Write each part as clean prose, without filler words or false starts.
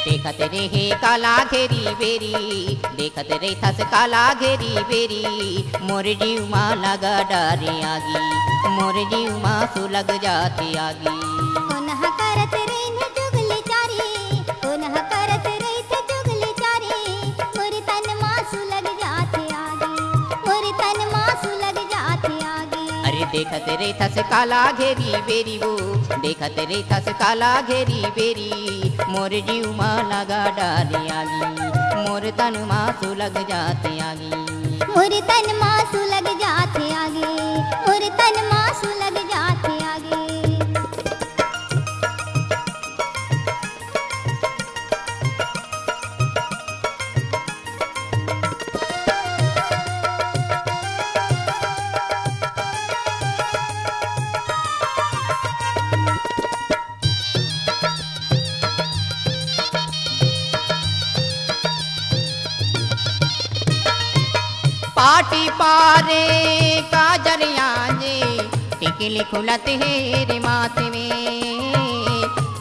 देखत रहे काला घेरी बेरी, देखत रहे थस काला घेरी बेरी, मोर जीव माँ लगा डारे आगी, मोर जीव माँ सु लग जाते आगी। पुनः करत रही न जुगली चारी, पुनः करत रही थे जुगली चारी, मोर तन माँ सु लग जाते आगी, मोर तन माँ सु लग जाते आगी। अरे देखत रहे थस काला घेरी बेरी वो, देखत रहे थस काला घेरी बेरी, मोर जीव माँ लगा डाले आगी, मोर तन माँ सु लग जाते आगी। मोर तन माँ सु लग जाते आगे, मोर तन माँ सु लग जाते आगे। पाटी पारे काजरिया जे टिकली खुलत है रे माथ में,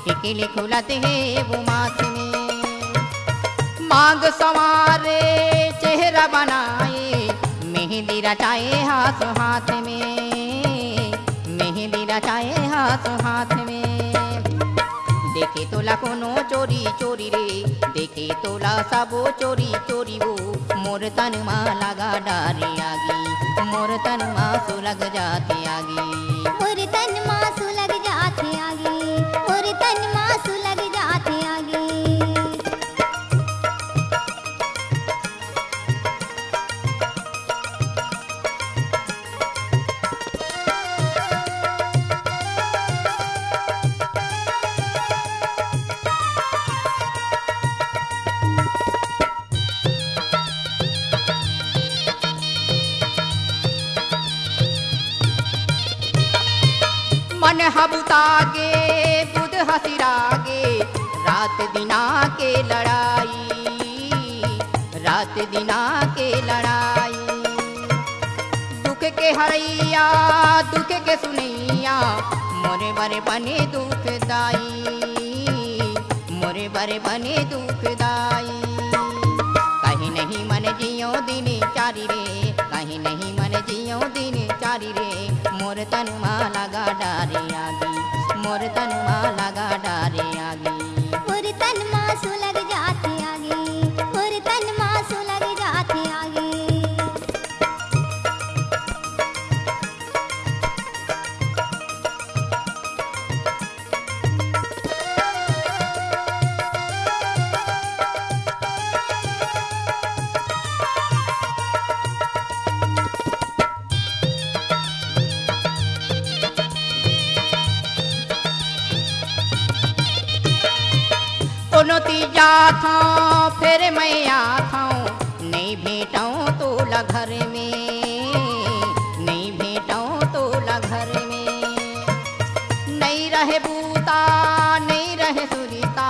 टिकली खुलत है वो माथ में। मांग संवारे चेहरा बनाए, मेहंदी रचाए हाथ हाथ में, मेहंदी रचाए हाथ हाथ में। देखे तोला कोनो चोरी चोरी रे, देखे तोला सबो चोरी चोरी वो, मोर तन माँ लगा डारे आगी, मोर तन माँ सु लग जाते आगी। मोर तन माँ सु लग जाते आगे, मोर तन माँ सु लग जाते आगे। मन हबुतागे बुध हसिरागे, रात दिना के लड़ाई, रात दिना के लड़ाई। दुख के हरैया दुख के सुनैया, मोरे बरे बने दुखदाई, मोरे बरे बने दुखदाई। कहीं नहीं मन जियो दिन चारी रे, कहीं नहीं मन जियो दिन चारी रे, मोर तन माँ लगा डारे आगी, मोर तन माँ लगा डारे आगी। मोर तन माँ सु लग जाते आगे, मोर तन माँ सु लग जाते आगे। कोनो तीजा था फिर मैं आता, नहीं भेटाऊँ तोला घर में, नहीं भेटाऊँ तोला घर में। नहीं रहे बूता नहीं रहे सुरीता,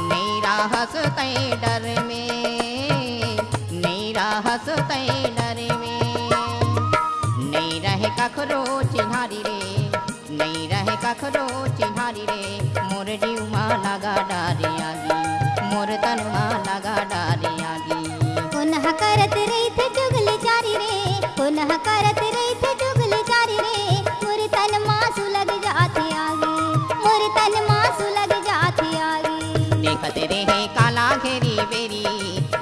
नहीं राहस तय डर में, नहीं राहस तय डर में। नहीं रहे कखरो चिन्हारी रे, नहीं रहे कखरो चिन्हारी रे, मोर जीव माँ लगा डारे आगी, मोर तन माँ लगा डारे आगी। पुनः करत रही थे जुगली चारी रे, पुनः करत रही थे जुगली चारी रे, मोर तन माँ सु लग जाते आगे, मोर तन माँ सु लग जाते आगे। देखत रहे काला घेरी बेरी,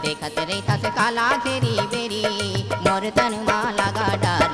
देखत रहे थस काला घेरी बेरी, मोर तन माँ लगा डारे